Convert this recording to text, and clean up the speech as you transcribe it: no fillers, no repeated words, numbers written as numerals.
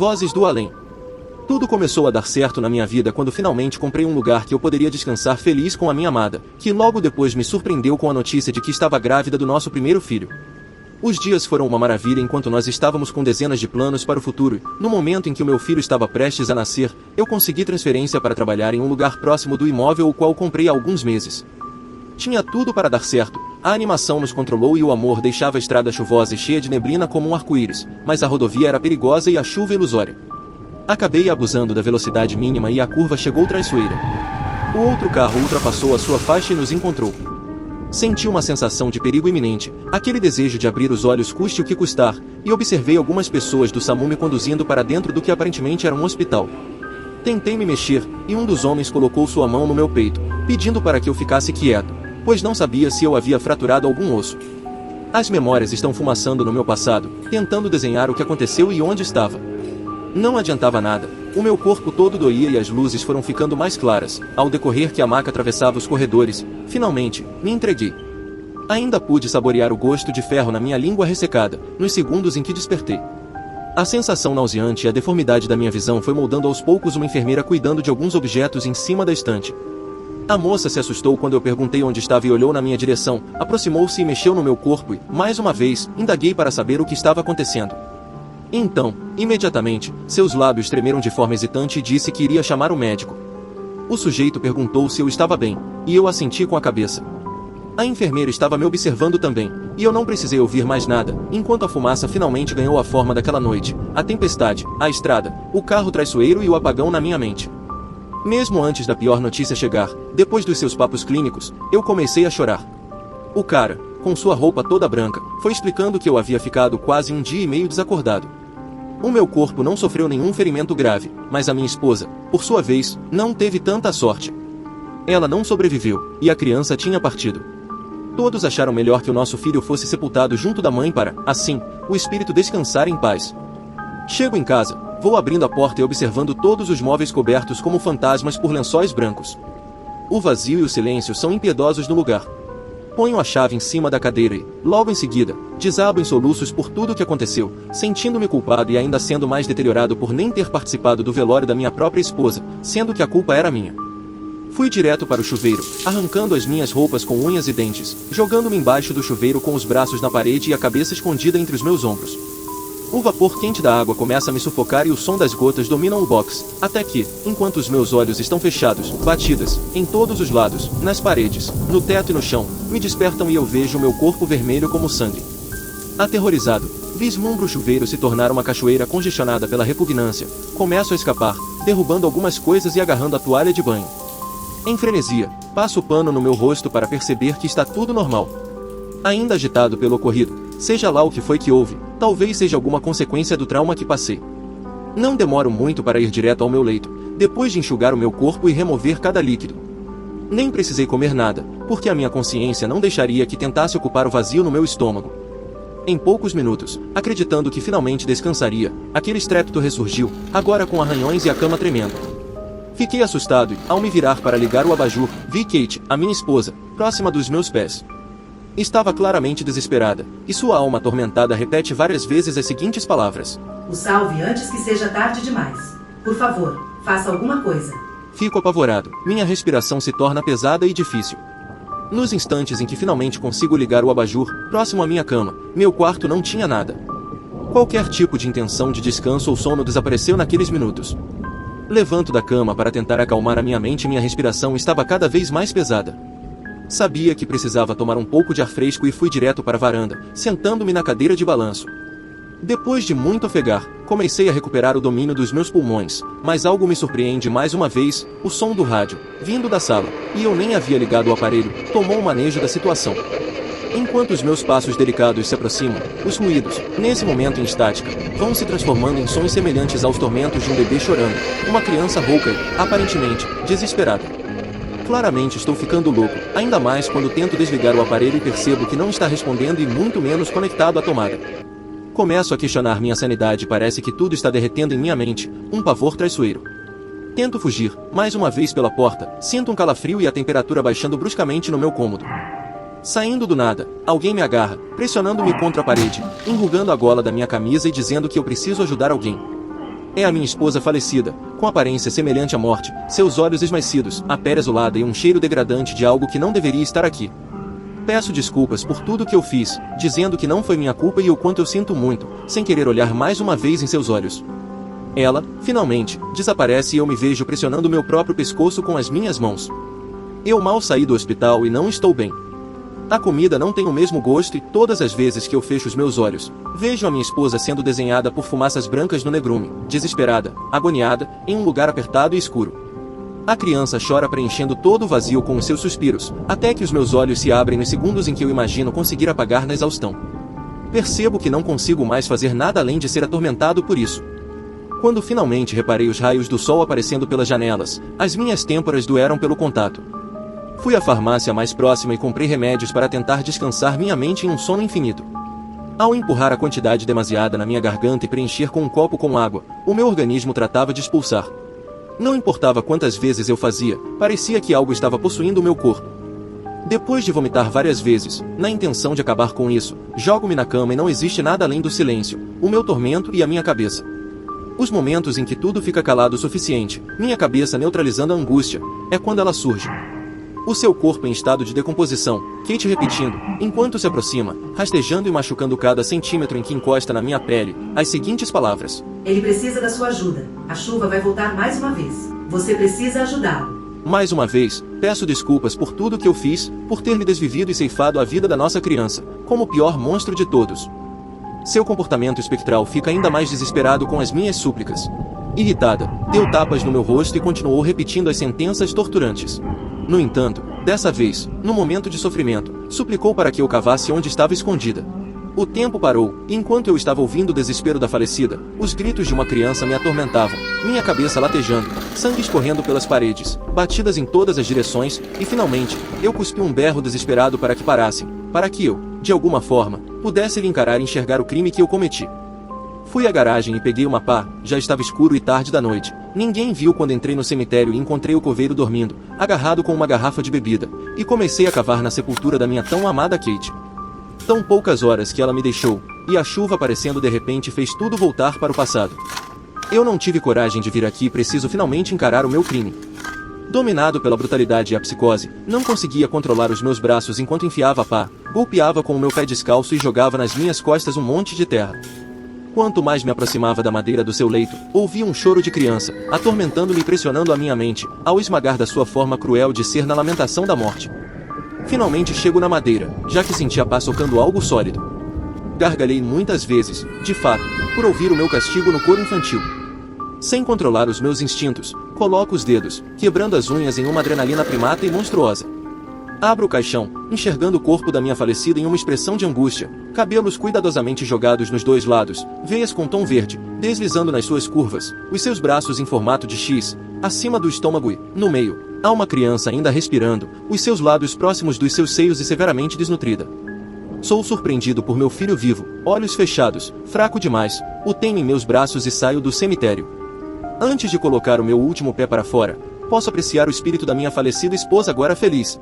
Vozes do além. Tudo começou a dar certo na minha vida quando finalmente comprei um lugar que eu poderia descansar feliz com a minha amada, que logo depois me surpreendeu com a notícia de que estava grávida do nosso primeiro filho. Os dias foram uma maravilha enquanto nós estávamos com dezenas de planos para o futuro. No momento em que o meu filho estava prestes a nascer, eu consegui transferência para trabalhar em um lugar próximo do imóvel o qual comprei há alguns meses. Tinha tudo para dar certo, a animação nos controlou e o amor deixava a estrada chuvosa e cheia de neblina como um arco-íris, mas a rodovia era perigosa e a chuva ilusória. Acabei abusando da velocidade mínima e a curva chegou traiçoeira. O outro carro ultrapassou a sua faixa e nos encontrou. Senti uma sensação de perigo iminente, aquele desejo de abrir os olhos custe o que custar, e observei algumas pessoas do SAMU me conduzindo para dentro do que aparentemente era um hospital. Tentei me mexer, e um dos homens colocou sua mão no meu peito, pedindo para que eu ficasse quieto, pois não sabia se eu havia fraturado algum osso. As memórias estão fumaçando no meu passado, tentando desenhar o que aconteceu e onde estava. Não adiantava nada, o meu corpo todo doía e as luzes foram ficando mais claras, ao decorrer que a maca atravessava os corredores. Finalmente, me entreguei. Ainda pude saborear o gosto de ferro na minha língua ressecada, nos segundos em que despertei. A sensação nauseante e a deformidade da minha visão foi moldando aos poucos uma enfermeira cuidando de alguns objetos em cima da estante. A moça se assustou quando eu perguntei onde estava e olhou na minha direção, aproximou-se e mexeu no meu corpo e, mais uma vez, indaguei para saber o que estava acontecendo. Então, imediatamente, seus lábios tremeram de forma hesitante e disse que iria chamar o médico. O sujeito perguntou se eu estava bem, e eu assenti com a cabeça. A enfermeira estava me observando também, e eu não precisei ouvir mais nada, enquanto a fumaça finalmente ganhou a forma daquela noite, a tempestade, a estrada, o carro traiçoeiro e o apagão na minha mente. Mesmo antes da pior notícia chegar, depois dos seus papos clínicos, eu comecei a chorar. O cara, com sua roupa toda branca, foi explicando que eu havia ficado quase um dia e meio desacordado. O meu corpo não sofreu nenhum ferimento grave, mas a minha esposa, por sua vez, não teve tanta sorte. Ela não sobreviveu, e a criança tinha partido. Todos acharam melhor que o nosso filho fosse sepultado junto da mãe para, assim, o espírito descansar em paz. Chego em casa, vou abrindo a porta e observando todos os móveis cobertos como fantasmas por lençóis brancos. O vazio e o silêncio são impiedosos no lugar. Ponho a chave em cima da cadeira e, logo em seguida, desabo em soluços por tudo o que aconteceu, sentindo-me culpado e ainda sendo mais deteriorado por nem ter participado do velório da minha própria esposa, sendo que a culpa era minha. Fui direto para o chuveiro, arrancando as minhas roupas com unhas e dentes, jogando-me embaixo do chuveiro com os braços na parede e a cabeça escondida entre os meus ombros. O vapor quente da água começa a me sufocar e o som das gotas domina o box, até que, enquanto os meus olhos estão fechados, batidas, em todos os lados, nas paredes, no teto e no chão, me despertam e eu vejo o meu corpo vermelho como sangue. Aterrorizado, vislumbro o chuveiro se tornar uma cachoeira congestionada pela repugnância, começo a escapar, derrubando algumas coisas e agarrando a toalha de banho. Em frenesia, passo o pano no meu rosto para perceber que está tudo normal. Ainda agitado pelo ocorrido, seja lá o que foi que houve, talvez seja alguma consequência do trauma que passei. Não demoro muito para ir direto ao meu leito, depois de enxugar o meu corpo e remover cada líquido. Nem precisei comer nada, porque a minha consciência não deixaria que tentasse ocupar o vazio no meu estômago. Em poucos minutos, acreditando que finalmente descansaria, aquele estrépito ressurgiu, agora com arranhões e a cama tremendo. Fiquei assustado e, ao me virar para ligar o abajur, vi Kate, a minha esposa, próxima dos meus pés. Estava claramente desesperada, e sua alma atormentada repete várias vezes as seguintes palavras: "O salve antes que seja tarde demais. Por favor, faça alguma coisa." Fico apavorado, minha respiração se torna pesada e difícil. Nos instantes em que finalmente consigo ligar o abajur, próximo à minha cama, meu quarto não tinha nada. Qualquer tipo de intenção de descanso ou sono desapareceu naqueles minutos. Levanto da cama para tentar acalmar a minha mente e minha respiração estava cada vez mais pesada. Sabia que precisava tomar um pouco de ar fresco e fui direto para a varanda, sentando-me na cadeira de balanço. Depois de muito ofegar, comecei a recuperar o domínio dos meus pulmões, mas algo me surpreende mais uma vez, o som do rádio, vindo da sala, e eu nem havia ligado o aparelho, tomou o manejo da situação. Enquanto os meus passos delicados se aproximam, os ruídos, nesse momento em estática, vão se transformando em sons semelhantes aos tormentos de um bebê chorando, uma criança rouca e, aparentemente, desesperada. Claramente estou ficando louco, ainda mais quando tento desligar o aparelho e percebo que não está respondendo e muito menos conectado à tomada. Começo a questionar minha sanidade e parece que tudo está derretendo em minha mente, um pavor traiçoeiro. Tento fugir, mais uma vez pela porta, sinto um calafrio e a temperatura baixando bruscamente no meu cômodo. Saindo do nada, alguém me agarra, pressionando-me contra a parede, enrugando a gola da minha camisa e dizendo que eu preciso ajudar alguém. É a minha esposa falecida, com aparência semelhante à morte, seus olhos esmaecidos, a pele azulada e um cheiro degradante de algo que não deveria estar aqui. Peço desculpas por tudo que eu fiz, dizendo que não foi minha culpa e o quanto eu sinto muito, sem querer olhar mais uma vez em seus olhos. Ela, finalmente, desaparece e eu me vejo pressionando meu próprio pescoço com as minhas mãos. Eu mal saí do hospital e não estou bem. A comida não tem o mesmo gosto e todas as vezes que eu fecho os meus olhos, vejo a minha esposa sendo desenhada por fumaças brancas no negrume, desesperada, agoniada, em um lugar apertado e escuro. A criança chora preenchendo todo o vazio com os seus suspiros, até que os meus olhos se abrem nos segundos em que eu imagino conseguir apagar na exaustão. Percebo que não consigo mais fazer nada além de ser atormentado por isso. Quando finalmente reparei os raios do sol aparecendo pelas janelas, as minhas têmporas doeram pelo contato. Fui à farmácia mais próxima e comprei remédios para tentar descansar minha mente em um sono infinito. Ao empurrar a quantidade demasiada na minha garganta e preencher com um copo com água, o meu organismo tratava de expulsar. Não importava quantas vezes eu fazia, parecia que algo estava possuindo o meu corpo. Depois de vomitar várias vezes, na intenção de acabar com isso, jogo-me na cama e não existe nada além do silêncio, o meu tormento e a minha cabeça. Os momentos em que tudo fica calado o suficiente, minha cabeça neutralizando a angústia, é quando ela surge. O seu corpo em estado de decomposição, Kate repetindo, enquanto se aproxima, rastejando e machucando cada centímetro em que encosta na minha pele, as seguintes palavras. Ele precisa da sua ajuda. A chuva vai voltar mais uma vez. Você precisa ajudá-lo. Mais uma vez, peço desculpas por tudo que eu fiz, por ter me desvivido e ceifado a vida da nossa criança, como o pior monstro de todos. Seu comportamento espectral fica ainda mais desesperado com as minhas súplicas. Irritada, deu tapas no meu rosto e continuou repetindo as sentenças torturantes. No entanto, dessa vez, no momento de sofrimento, suplicou para que eu cavasse onde estava escondida. O tempo parou, e enquanto eu estava ouvindo o desespero da falecida, os gritos de uma criança me atormentavam, minha cabeça latejando, sangue escorrendo pelas paredes, batidas em todas as direções, e finalmente, eu cuspi um berro desesperado para que parassem, para que eu, de alguma forma, pudesse lhe encarar e enxergar o crime que eu cometi. Fui à garagem e peguei uma pá, já estava escuro e tarde da noite. Ninguém viu quando entrei no cemitério e encontrei o coveiro dormindo, agarrado com uma garrafa de bebida, e comecei a cavar na sepultura da minha tão amada Kate. Tão poucas horas que ela me deixou, e a chuva aparecendo de repente fez tudo voltar para o passado. Eu não tive coragem de vir aqui e preciso finalmente encarar o meu crime. Dominado pela brutalidade e a psicose, não conseguia controlar os meus braços enquanto enfiava a pá, golpeava com o meu pé descalço e jogava nas minhas costas um monte de terra. Quanto mais me aproximava da madeira do seu leito, ouvia um choro de criança, atormentando-me e pressionando a minha mente, ao esmagar da sua forma cruel de ser na lamentação da morte. Finalmente chego na madeira, já que senti a pá socando algo sólido. Gargalhei muitas vezes, de fato, por ouvir o meu castigo no coro infantil. Sem controlar os meus instintos, coloco os dedos, quebrando as unhas em uma adrenalina primata e monstruosa. Abro o caixão, enxergando o corpo da minha falecida em uma expressão de angústia, cabelos cuidadosamente jogados nos dois lados, veias com tom verde, deslizando nas suas curvas, os seus braços em formato de X, acima do estômago e, no meio, há uma criança ainda respirando, os seus lábios próximos dos seus seios e severamente desnutrida. Sou surpreendido por meu filho vivo, olhos fechados, fraco demais, o tenho em meus braços e saio do cemitério. Antes de colocar o meu último pé para fora, posso apreciar o espírito da minha falecida esposa agora feliz,